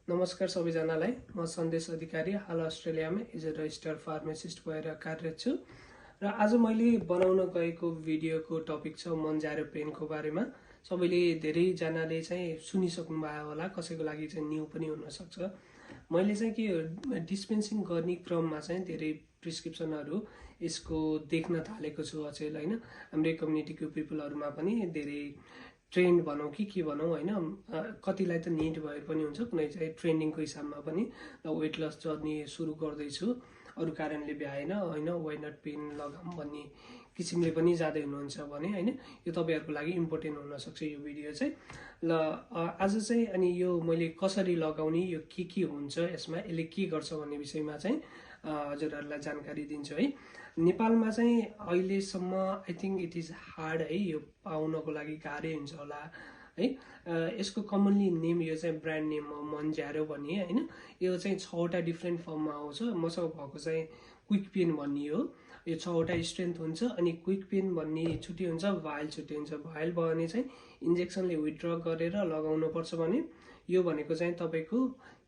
नमस्कार सबैजनालाई। म सन्देश अधिकारी हाल अस्ट्रेलियामा एज अ रजिस्टर्ड फार्मासिस्ट भएर कार्यरत छु र आज मैले बनाउन गएको भिडियोको टपिक छ मनजारो पेनको बारेमा। सबैले धेरैजनाले चाहिँ सुनिसक्नु भयो होला, कसैको लागि चाहिँ न्यू पनि हुन सक्छ। मैले चाहिँ के डिस्पेन्सिङ गर्ने क्रममा चाहिँ धेरै प्रिस्क्रिप्सनहरू यसको देख्न थालेको छु अचेल हैन। हाम्रै कम्युनिटीको पिपलहरुमा पनि धेरै ट्रेन्ड भनौँ कि के भनौँ हैन, कतिलाई त निड भएर पनि हुन्छ, कुनै चाहिँ ट्रेन्डिङको हिसाबमा पनि वेट लस जर्नी सुरु गर्दैछु। अरू कारणले भ्याएन हैन, वाइ नट पेन लगाम भन्ने किसिमले पनि जाँदै हुनुहुन्छ भने हैन, यो तपाईहरुको लागि इम्पोर्टेन्ट हुन सक्छ यो भिडियो चाहिँ। ल आज चाहिँ अनि यो मैले कसरी लगाउने, यो के हुन्छ यसमा, यसले के गर्छ भन्ने विषयमा चाहिँ हजुरहरुलाई जानकारी दिन्छु है। नेपालमा चाहिँ अहिलेसम्म I think it is hard है, यो पाउनको लागि गाह्रै हुन्छ होला है। यसको कमनली नेम यो चाहिँ ब्रान्ड नेम हो मनजारो भन्ने हैन। यो चाहिँ 6 वटा डिफ्रेन्ट फर्ममा आउँछ। मसँग भएको चाहिँ क्विक पेन भन्ने हो। यो 6 वटा स्ट्रेन्थ हुन्छ अनि क्विक पेन भन्ने छुट्टै हुन्छ, भाइल छुट्टै हुन्छ। भाइल भयो भने चाहिँ इन्जेक्सनले विथड्र गरेर लगाउनु पर्छ भने यो भनेको चाहिँ तपाईको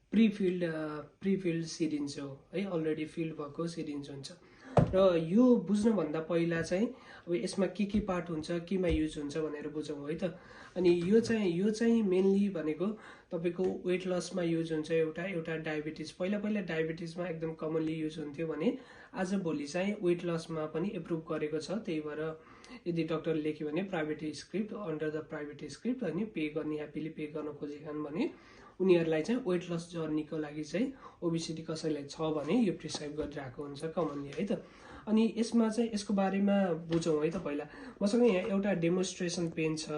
प्रिफिल्ड सिरिन्ज हो है, अलरेडी फिल्ड भएको सिरिन्ज हुन्छ। र यो बुझ्नु भन्दा पहिला चाहिँ अब यसमा के पार्ट हुन्छ, केमा युज हुन्छ भनेर बुझौँ है त। अनि यो चाहिँ मेनली भनेको तपाईको वेट लसमा युज हुन्छ। एउटा डायबिटिज, पहिला डायबिटिजमा एकदम कमनली युज हुन्थ्यो भने आज भोलि चाहिँ वेट लसमा पनि एप्रुभ गरेको छ। त्यही भएर यदि डाक्टरले लेख्यो भने private script, under the private script अनि पे गर्ने, ह्याप्पीली पे गर्न खोजेछन् भने उनीहरुलाई चाहिँ वेट लस जर्नीको लागि चाहिँ ओबेसिटी कसैलाई छ भने यो प्रिस्क्राइब गरिरहेको हुन्छ कमनली है त। अनि यसमा चाहिँ यसको बारेमा बुझौँ है त। पहिला मसँग यहाँ एउटा डेमोन्स्ट्रेसन पेन छ,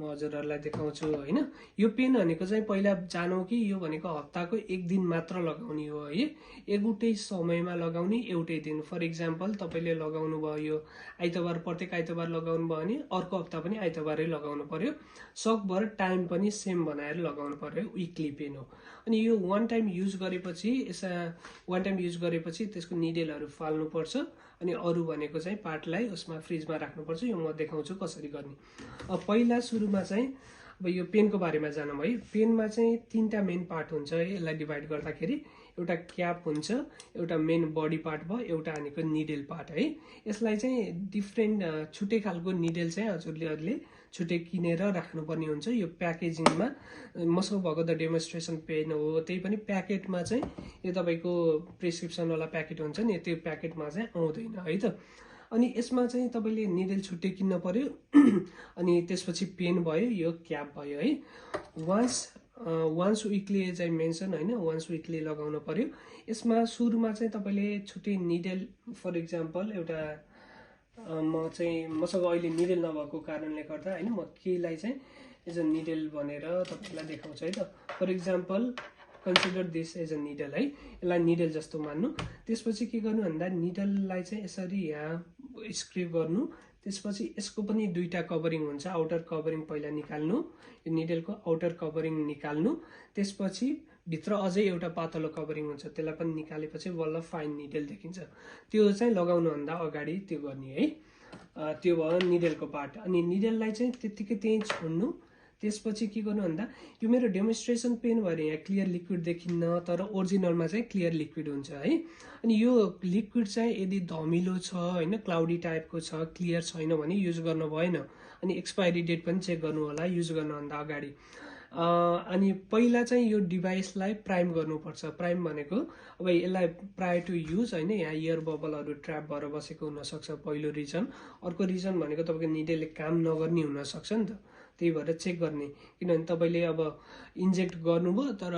म हजुरहरुलाई देखाउँछु हैन। यो पेन भनेको चाहिँ पहिला जानौ कि यो भनेको हप्ताको एक दिन मात्र लगाउने हो है, एउटै समयमा लगाउने, एउटै दिन। फर एक्जाम्पल तपाईले लगाउनु भयो यो आइतबार, प्रत्येक आइतबार लगाउनु भयो भने अर्को हप्ता पनि आइतबारै लगाउनु पर्यो। सकभर टाइम पनि सेम बनाएर लगाउनु पर्यो। विकली पेन हो। अनि यो वान टाइम युज गरेपछि त्यसको निडेलहरु फाल्नु पर्छ अनि अरु भनेको चाहिँ पार्टलाई उसमा फ्रिजमा राख्नु पर्छ। यो म देखाउँछु कसरी गर्ने। अब पहिला सुरुमा चाहिँ अब यो पेनको बारेमा जानौँ है। पेनमा चाहिँ तीनटा मेन पार्ट हुन्छ है, यसलाई डिभाइड गर्दाखेरि। एउटा क्याप हुन्छ, एउटा मेन बडी पार्ट भयो, एउटा भनेको निडेल पार्ट है। यसलाई चाहिँ डिफ्रेन्ट छुट्टै खालको निडेल चाहिँ हजुरले छुट्टै किनेर राख्नुपर्ने हुन्छ। यो प्याकेजिङमा मसँग भएको द डेमोन्स्ट्रेसन पेन हो, त्यही पनि प्याकेटमा चाहिँ यो तपाईको प्रिस्क्रिप्सन वाला प्याकेट हुन्छ नि, त्यो प्याकेटमा चाहिँ आउँदैन है त। अनि यसमा चाहिँ तपाईले निडेल छुट्टै किन्न पर्यो। अनि त्यसपछि पेन भयो, यो क्याप भयो है। Once weekly as I mention हैन, वान्स विकली लगाउन पर्यो। यसमा सुरुमा चाहिँ तपाईले छुट्टै निडेल, फर एक्जाम्पल एउटा मसँग अहिले निडेल नभएको कारणले गर्दा हैन, म केलाई चाहिँ एज अ निडेल भनेर तपाईलाई देखाउँछु है त। For example consider this as a needle है, यसलाई निडल जस्तो मान्नु। त्यसपछि के गर्नु भन्दा निडललाई चाहिँ यसरी यहाँ स्क्रिप गर्नु। त्यसपछि यसको पनि दुईटा कभरिङ हुन्छ, आउटर कभरिङ पहिला निकाल्नु, यो निडलको आउटर कभरिङ निकाल्नु। त्यसपछि भित्र अझै एउटा पातलो कभरिङ हुन्छ, त्यसलाई पनि निकालेपछि बल्ल फाइन निडल देखिन्छ। त्यो चाहिँ लगाउनु भन्दा अगाडि त्यो गर्ने है। त्यो भयो निडलको पार्ट। अनि निडललाई चाहिँ त्यतिकै त्यही छोड्नु। त्यसपछि के गर्नु भन्दा यो मेरो डेमोन्स्ट्रेसन पेन भएर यहाँ क्लियर लिक्विड देखिन्न, तर ओरिजिनलमा चाहिँ क्लियर लिक्विड हुन्छ है। अनि यो लिक्विड चाहिँ यदि धमिलो छ हैन, क्लाउडी टाइपको छ, क्लियर छैन भने युज गर्न भएन। अनि एक्सपायरी डेट पनि चेक गर्नु होला युज गर्नुभन्दा अगाडि। अनि पहिला चाहिँ यो डिभाइसलाई प्राइम गर्नुपर्छ। प्राइम भनेको अब यसलाई प्रायर टु युज हैन, यहाँ एयर बबलहरु ट्र्याप भएर बसेको हुन सक्छ, पहिलो रिजन। अर्को रिजन भनेको तपाईको निडलले काम नगर्ने हुन सक्छ नि त, त्यही भएर चेक गर्ने। किनभने तपाईले अब इन्जेक्ट गर्नुभयो तर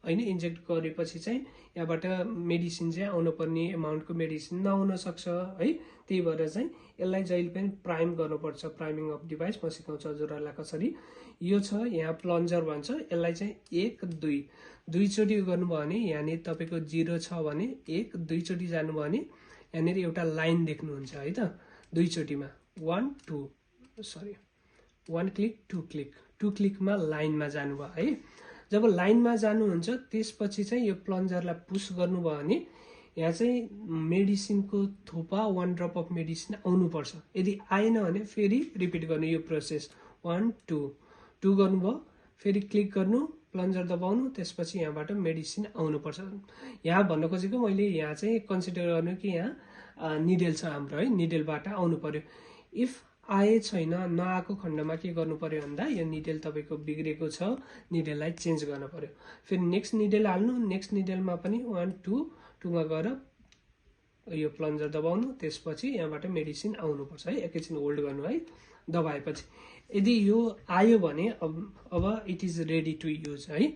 हैन, इन्जेक्ट गरेपछि चाहिँ यहाँबाट मेडिसिन चाहिँ आउनु पर्ने अमाउन्टको मेडिसिन नआउन सक्छ है। त्यही भएर चाहिँ यसलाई जहिले पनि प्राइम गर्नुपर्छ। प्राइमिङ अफ डिभाइस म सिकाउँछु हजुरहरुलाई कसरी। यो छ यहाँ प्लन्जर भन्छ, यसलाई चाहिँ 1 2 दुईचोटी गर्नुभयो भने यहाँनिर तपाईको 0 छ भने 1 दुईचोटी जानुभयो भने यहाँनिर एउटा लाइन देख्नुहुन्छ है त। दुईचोटीमा 1 क्लिक 2 क्लिक, 2 क्लिकमा लाइनमा जानुभयो है। जब लाइनमा जानुहुन्छ त्यसपछि चाहिँ यो प्लन्जरलाई पुश गर्नुभयो भने यहाँ चाहिँ मेडिसिनको थोपा 1 ड्रप अफ मेडिसिन आउनुपर्छ। यदि आएन भने फेरि रिपिट गर्नु यो प्रोसेस। 1 2 गर्नुभयो, फेरि क्लिक गर्नु, प्लन्जर दबाउनु, त्यसपछि यहाँबाट मेडिसिन आउनुपर्छ। यहाँ भन्न खोजेको मैले यहाँ चाहिँ कन्सिडर गर्नु कि यहाँ निडेल छ हाम्रो है, निडेलबाट आउनु पर्यो। इफ आए छैन, नआएको खण्डमा के गर्नु पर्यो भन्दा यो निडेल तपाईँको बिग्रेको छ, निडेललाई चेन्ज गर्न पर्यो। फेरि नेक्स्ट निडेल हाल्नु, नेक्स्ट निडेलमा पनि 1 2 2मा गएर यो प्लन्जर दबाउनु, त्यसपछि यहाँबाट मेडिसिन आउनुपर्छ है। एकैछिन होल्ड गर्नु है, दबाएपछि यदि यो आयो भने अब it is ready to use है।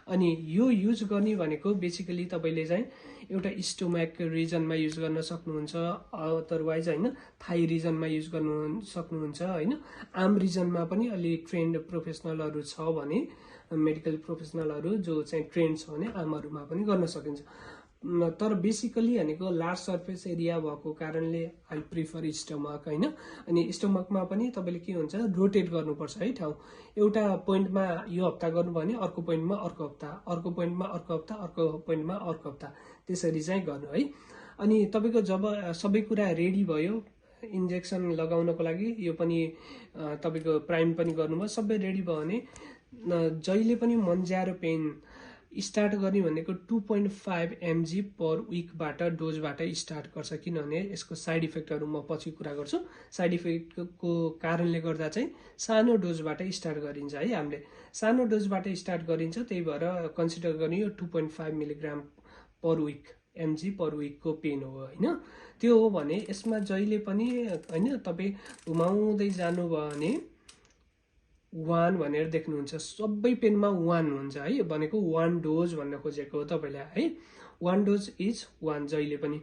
अनि यो युज गर्ने भनेको बेसिकली तपाईँले चाहिँ एउटा स्टोमक रिजनमा युज गर्न सक्नुहुन्छ, अदरवाइज होइन थाई रिजनमा युज गर्नु सक्नुहुन्छ होइन। आर्म रिजनमा पनि अलि ट्रेन्ड प्रोफेसनलहरू छ भने, मेडिकल प्रोफेसनलहरू जो चाहिँ ट्रेन्ड छ भने आर्महरूमा पनि गर्न सकिन्छ। तर बेसिकली भनेको लार्ज सर्फेस एरिया भएको कारणले आई प्रिफर स्टोमक होइन। अनि स्टोमकमा पनि तपाईँले के हुन्छ, रोटेट गर्नुपर्छ है ठाउँ। एउटा पोइन्टमा यो हप्ता गर्नुभयो भने अर्को पोइन्टमा अर्को हप्ता, अर्को पोइन्टमा अर्को हप्ता, अर्को पोइन्टमा अर्को हप्ता, त्यसरी चाहिँ गर्नु है। अनि तपाईँको जब सबै कुरा रेडी भयो इन्जेक्सन लगाउनको लागि, यो पनि तपाईँको प्राइम पनि गर्नुभयो, सबै रेडी भयो भने जहिले पनि मन्ज्यारो पेन स्टार्ट गर्ने भनेको 2.5 mg पर विकबाट डोजबाट स्टार्ट गर्छ। किनभने यसको साइड इफेक्टहरू म पछि कुरा गर्छु। साइड इफेक्टको कारणले गर्दा चाहिँ सानो डोजबाट स्टार्ट गरिन्छ है। हामीले सानो डोजबाट स्टार्ट गरिन्छ, त्यही भएर कन्सिडर गर्ने यो 2.5 मिलिग्राम पर विक mg पर विकको पेन हो होइन। त्यो हो भने यसमा जहिले पनि होइन तपाईँ घुमाउँदै जानुभयो भने 1 भनेर देख्नुहुन्छ, सबै पेनमा 1 हुन्छ है, भनेको 1 डोज भन्न खोजेको हो तपाईँलाई है। 1 डोज इज 1 जहिले पनि।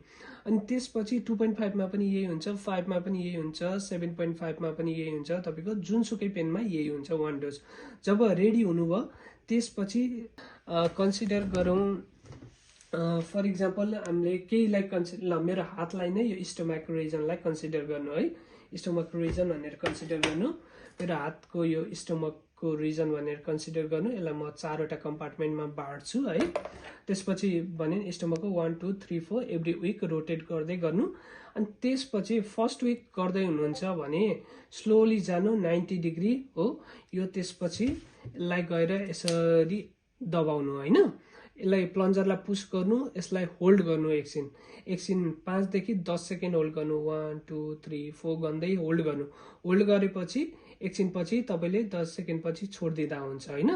अनि त्यसपछि 2.5 मा पनि यही हुन्छ, 5 मा पनि यही हुन्छ, 7.5 मा पनि यही हुन्छ, तपाईँको जुनसुकै पेनमा यही हुन्छ 1 डोज। जब रेडी हुनुभयो त्यसपछि कन्सिडर गरौँ, फर इक्जाम्पल हामीले केहीलाई मेरो हातलाई नै यो स्टोमक रिजनलाई कन्सिडर गर्नु है। स्टोमक रिजन भनेर कन्सिडर गर्नु, मेरो हातको यो स्टोमकको रिजन भनेर कन्सिडर गर्नु। यसलाई म 4वटा कम्पार्टमेन्टमा बाँड्छु है। त्यसपछि भने स्टोमकको 1 2 3 4 एभ्री विक रोटेट गर्दै गर्नु। अनि त्यसपछि फर्स्ट विक गर्दै हुनुहुन्छ भने स्लोली जानु 90 डिग्री हो यो, त्यसपछि यसलाई गएर यसरी दबाउनु होइन। यसलाई प्लन्जरलाई पुस गर्नु, यसलाई होल्ड गर्नु एकछिन 5 देखि 10 सेकेन्ड होल्ड गर्नु, 1 2 3 4 गर्दै होल्ड गर्नु। होल्ड गरेपछि एकछिन पछि तपाईँले 10 सेकेन्ड पछि छोडिदिँदा हुन्छ होइन।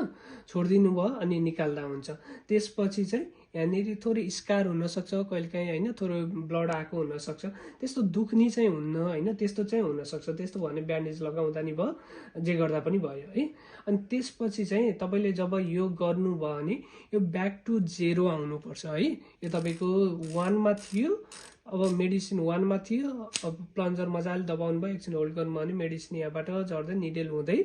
छोडिदिनु भयो अनि निकाल्दा हुन्छ। त्यसपछि चाहिँ यहाँनिर थोरै स्कार हुनसक्छ कहिलेकाहीँ होइन, थोरै ब्लड आएको हुनसक्छ, त्यस्तो दुख्ने चाहिँ हुन्न होइन, त्यस्तो चाहिँ हुनसक्छ। त्यस्तो भयो भने ब्यान्डेज लगाउँदा नि भयो, जे गर्दा पनि भयो है। अनि त्यसपछि चाहिँ तपाईँले जब यो गर्नुभयो भने यो ब्याक टु 0 आउनुपर्छ है। यो तपाईँको 1 मा थियो, अब मेडिसिन 1 मा थियो, अब प्लन्जर मजाले दबाउनु भयो, एकछिन होल्ड गर्नुभयो भने मेडिसिन यहाँबाट झर्दै निडेल हुँदै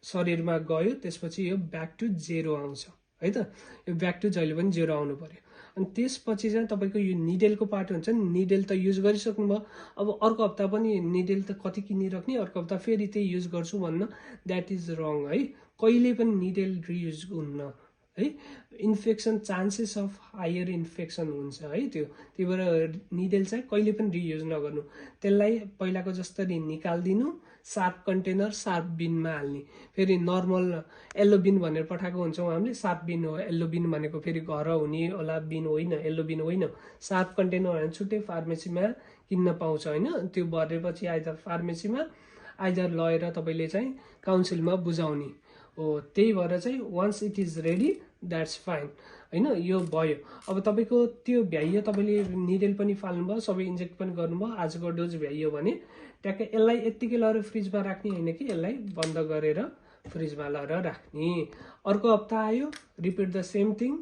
शरीरमा गयो, त्यसपछि यो ब्याक टु 0 आउँछ है त। यो ब्याक टु जहिले पनि 0 आउनु पर्यो। अनि त्यसपछि चाहिँ तपाईँको यो निडेलको पार्ट हुन्छ नि, निडेल त युज गरिसक्नु भयो, अब अर्को हप्ता पनि निडेल त कति किनिराख्ने, अर्को हप्ता फेरि त्यही युज गर्छु भन्न, द्याट इज रङ है। कहिले पनि निडेल रियुज हुन्न है। Infection chances of higher infection हुन्छ है त्यो, त्यही भएर निडेल चाहिँ कहिले पनि रियुज नगर्नु। त्यसलाई पहिलाको जस्तरी निकालिदिनु, सार्प कन्टेनर सार्प बिनमा हाल्ने। फेरि नर्मल येल्लो बिन भनेर पठाएको हुन्छौँ हामीले, सार्प बिन हो। येल्लो बिन भनेको फेरि घर हुने होला बिन होइन, येल्लो बिन होइन। सार्प कन्टेनर भने छुट्टै फार्मेसीमा किन्न पाउँछ होइन। त्यो भरेपछि आइदर फार्मेसीमा आइदर लगेर तपाईँले चाहिँ काउन्सिलमा बुझाउने हो। त्यही भएर चाहिँ once it is ready that's fine होइन। यो भयो, अब तपाईँको त्यो भ्याइयो, तपाईँले निडेल पनि फाल्नुभयो, सबै इन्जेक्ट पनि गर्नुभयो, आजको डोज भ्याइयो भने ट्याक्कै यसलाई यत्तिकै लगेर फ्रिजमा राख्ने होइन कि यसलाई बन्द गरेर फ्रिजमा लगेर राख्ने। अर्को हप्ता आयो, रिपिट द सेम थिङ,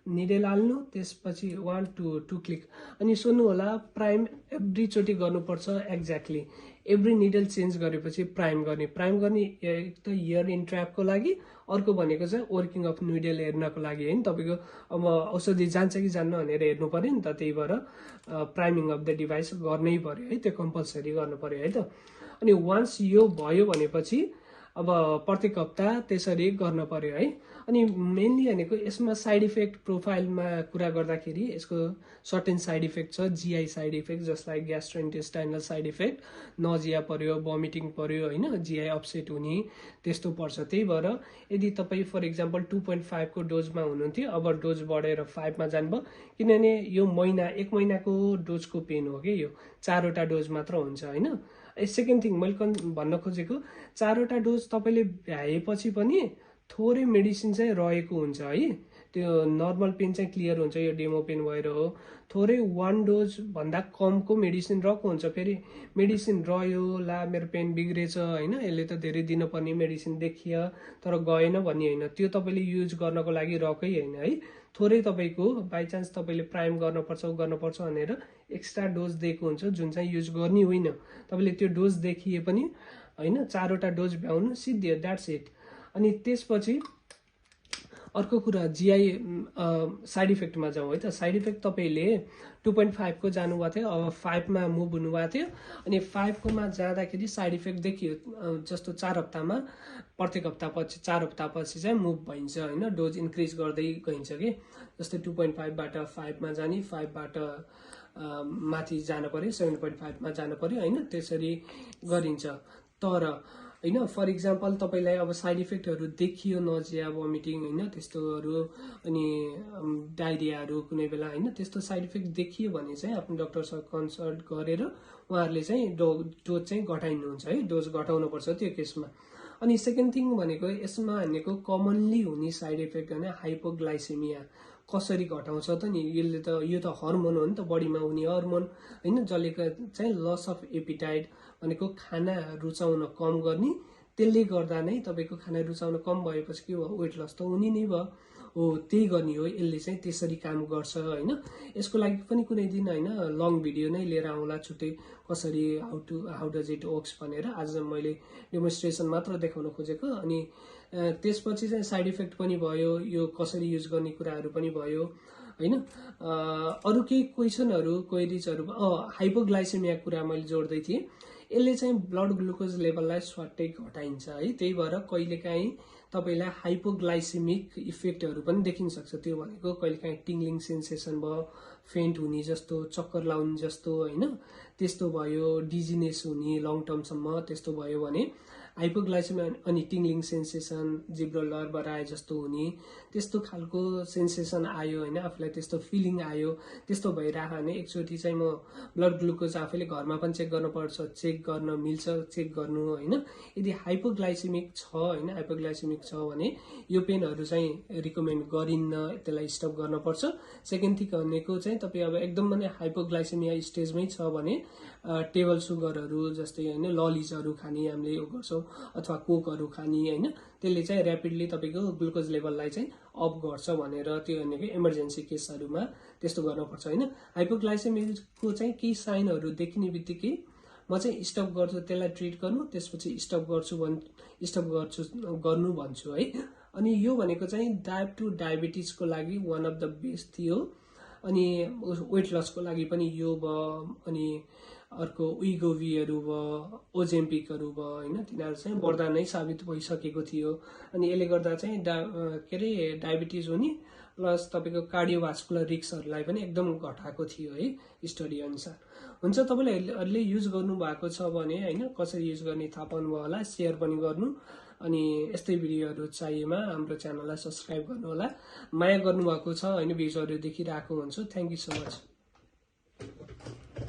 निडेल हाल्नु, त्यसपछि 1 2 क्लिक। अनि सुन्नु होला, प्राइम एभ्रीचोटि गर्नुपर्छ एक्ज्याक्टली। एभ्री निडल चेन्ज गरेपछि प्राइम गर्ने एक त इयर इन ट्र्यापको लागि, अर्को भनेको चाहिँ वर्किङ अफ निडल हेर्नको लागि होइन। तपाईँको अब औषधि जान्छ कि जान्न भनेर हेर्नु पर्यो नि त, त्यही भएर प्राइमिङ अफ द डिभाइस गर्नै पर्यो है, त्यो कम्पलसरी गर्नु पर्यो है त। अनि वान्स यो भयो भनेपछि अब प्रत्येक हप्ता त्यसरी गर्न पर्यो है। अनि मेनली भनेको यसमा साइड इफेक्ट प्रोफाइलमा कुरा गर्दाखेरि यसको सर्टेन साइड इफेक्ट छ, जीआई साइड इफेक्ट जसलाई ग्यास्ट्रोइन्टेस्टाइनल साइड इफेक्ट, नजिया पर्यो, भमिटिङ पर्यो होइन, जीआई अपसेट हुने त्यस्तो पर्छ। त्यही भएर यदि तपाईँ फर इक्जाम्पल 2.5 को डोजमा हुनुहुन्थ्यो, अब डोज बढेर 5 मा जानुभयो, किनभने यो एक महिनाको डोजको पेन हो कि यो 4 वटा डोज मात्र हुन्छ होइन। सेकेन्ड थिङ मैले भन्न खोजेको 4 वटा डोज तपाईँले भ्याएपछि पनि थोरै मेडिसिन चाहिँ रहेको हुन्छ है, त्यो नर्मल पेन चाहिँ क्लियर हुन्छ, यो डेमो पेन भएर हो। थोरै 1 डोज भन्दा कमको मेडिसिन रहेको हुन्छ, फेरि मेडिसिन रह्यो ला मेरो पेन बिग्रेछ होइन, यसले त धेरै दिनुपर्ने मेडिसिन देखियो तर गएन भन्ने होइन, त्यो तपाईँले युज गर्नको लागि रहेकै होइन है। थोरै तपाईँको बाइचान्स तपाईँले प्राइम गर्नुपर्छ भनेर एक्स्ट्रा डोज दिएको हुन्छ जुन चाहिँ युज गर्ने होइन, तपाईँले त्यो डोज देखिए पनि होइन 4 वटा डोज भ्याउनु सिद्धियो, द्याट्स इट। अनि त्यसपछि अर्को कुरा जीआई साइड इफेक्टमा जाउँ है त। साइड इफेक्ट तपाईँले 2.5 को जानुभएको थियो, अब 5 मा मुभ हुनुभएको थियो, अनि 5 कोमा जाँदाखेरि साइड इफेक्ट देखियो, जस्तो 4 हप्तामा प्रत्येक हप्ता पछि 4 हप्ता पछि चाहिँ मुभ भइन्छ होइन, डोज इन्क्रिज गर्दै गइन्छ कि, जस्तै 2.5 बाट 5 मा जाने, 5 बाट माथि जान पर्यो, 7.5 मा जान पर्यो होइन, त्यसरी गरिन्छ। तर होइन फर इक्जाम्पल तपाईँलाई अब साइड इफेक्टहरू देखियो, नजिया, भमिटिङ होइन त्यस्तोहरू, अनि डायरियाहरू कुनै बेला होइन, त्यस्तो साइड इफेक्ट देखियो भने चाहिँ आफ्नो डक्टरसँग कन्सल्ट गरेर उहाँहरूले चाहिँ डोज चाहिँ घटाइनुहुन्छ है, डोज घटाउनुपर्छ त्यो केसमा। अनि सेकेन्ड थिङ भनेको यसमा भनेको कमनली हुने साइड इफेक्ट होइन हाइपोग्लाइसेमिया। कसरी घटाउँछ त नि, यो त हर्मोन हो नि त, बडीमा हुने हर्मोन होइन, जसले चाहिँ लस अफ एपिटाइट भनेको खाना रुचाउन कम गर्ने, त्यसले गर्दा नै तपाईँको खाना रुचाउन कम भएपछि के भयो, वेट लस त हुने नै भयो हो, त्यही गर्ने हो, यसले चाहिँ त्यसरी काम गर्छ होइन। यसको लागि पनि कुनै दिन होइन लङ भिडियो नै लिएर आउँला छुट्टै, कसरी हाउ डज इट वर्क्स भनेर। आज मैले डेमोन्स्ट्रेसन मात्र देखाउन खोजेको। अनि त्यसपछि चाहिँ साइड इफेक्ट पनि भयो, यो कसरी युज गर्ने कुराहरू पनि भयो होइन। अरू केही क्वेसनहरू क्वेरिजहरू, हाइपोग्लाइसेमिया कुरा मैले जोड्दै थिएँ, यसले चाहिँ ब्लड ग्लुकोज लेभललाई स्वाट्टै घटाइन्छ है, त्यही भएर कहिलेकाहीँ तपाईँलाई हाइपोग्लाइसेमिक इफेक्टहरू पनि देखिन सक्छ। त्यो भनेको कहिलेकाहीँ टिङ्लिङ सेन्सेसन भयो, फेन्ट हुने जस्तो, चक्कर लाउने जस्तो होइन, त्यस्तो भयो, डिजिनेस हुने लङ टर्मसम्म त्यस्तो भयो भने हाइपोग्लाइसेमिया, अनि टिङ्लिङ सेन्सेसन, जिब्रो लरबराए जस्तो हुने त्यस्तो खालको सेन्सेसन आयो होइन, आफूलाई त्यस्तो फिलिङ आयो, त्यस्तो भइरहेको भने एकचोटि चाहिँ म ब्लड ग्लुकोज आफैले घरमा पनि चेक गर्नुपर्छ, चेक गर्न मिल्छ चेक गर्नु होइन। यदि हाइपोग्लाइसेमिक छ होइन, हाइपोग्लाइसेमिक छ भने यो पेनहरू चाहिँ रिकमेन्ड गरिन्न, त्यसलाई स्टप गर्नुपर्छ। सेकेन्ड थिङ भनेको चाहिँ तपाईँ अब एकदम नै हाइपोग्लाइसेमिया स्टेजमै छ भने टेबल सुगरहरू जस्तै होइन ललिजहरू खाने हामीले यो गर्छौँ, अथवा कोकहरू खाने होइन, त्यसले चाहिँ ऱ्यापिडली तपाईँको ग्लुकोज लेभललाई चाहिँ अप गर्छ भनेर, त्यो भनेको इमर्जेन्सी केसहरूमा त्यस्तो गर्नुपर्छ होइन। हाइपोग्लाइसेमिकको चाहिँ केही साइनहरू देखिने बित्तिकै म चाहिँ स्टप गर्छु, त्यसलाई ट्रिट गर्नु, त्यसपछि स्टप गर्नु भन्छु है। अनि यो भनेको चाहिँ टाइप 2 डायबिटिजको लागि वान अफ द बेस्ट थियो, अनि वेट लसको लागि पनि यो भयो, अनि अर्को विगोभीहरू भयो, ओजेम्पिकहरू भयो होइन, तिनीहरू चाहिँ वरदान नै साबित भइसकेको थियो। अनि यसले गर्दा चाहिँ डायबिटिज हुने प्लस तपाईँको कार्डियोभास्कुलर रिस्कहरूलाई पनि एकदम घटाएको थियो है स्टडी अनुसार। हुन्छ, तपाईँले युज गर्नुभएको छ भने होइन कसरी युज गर्ने थाहा पाउनुभयो होला, सेयर पनि गर्नु, अनि यस्तै भिडियोहरू चाहिएमा हाम्रो च्यानललाई सब्सक्राइब गर्नु होला। माया गर्नुभएको छ होइन, भिडियोहरू देखिरहेको हुन्छु। Thank you so much.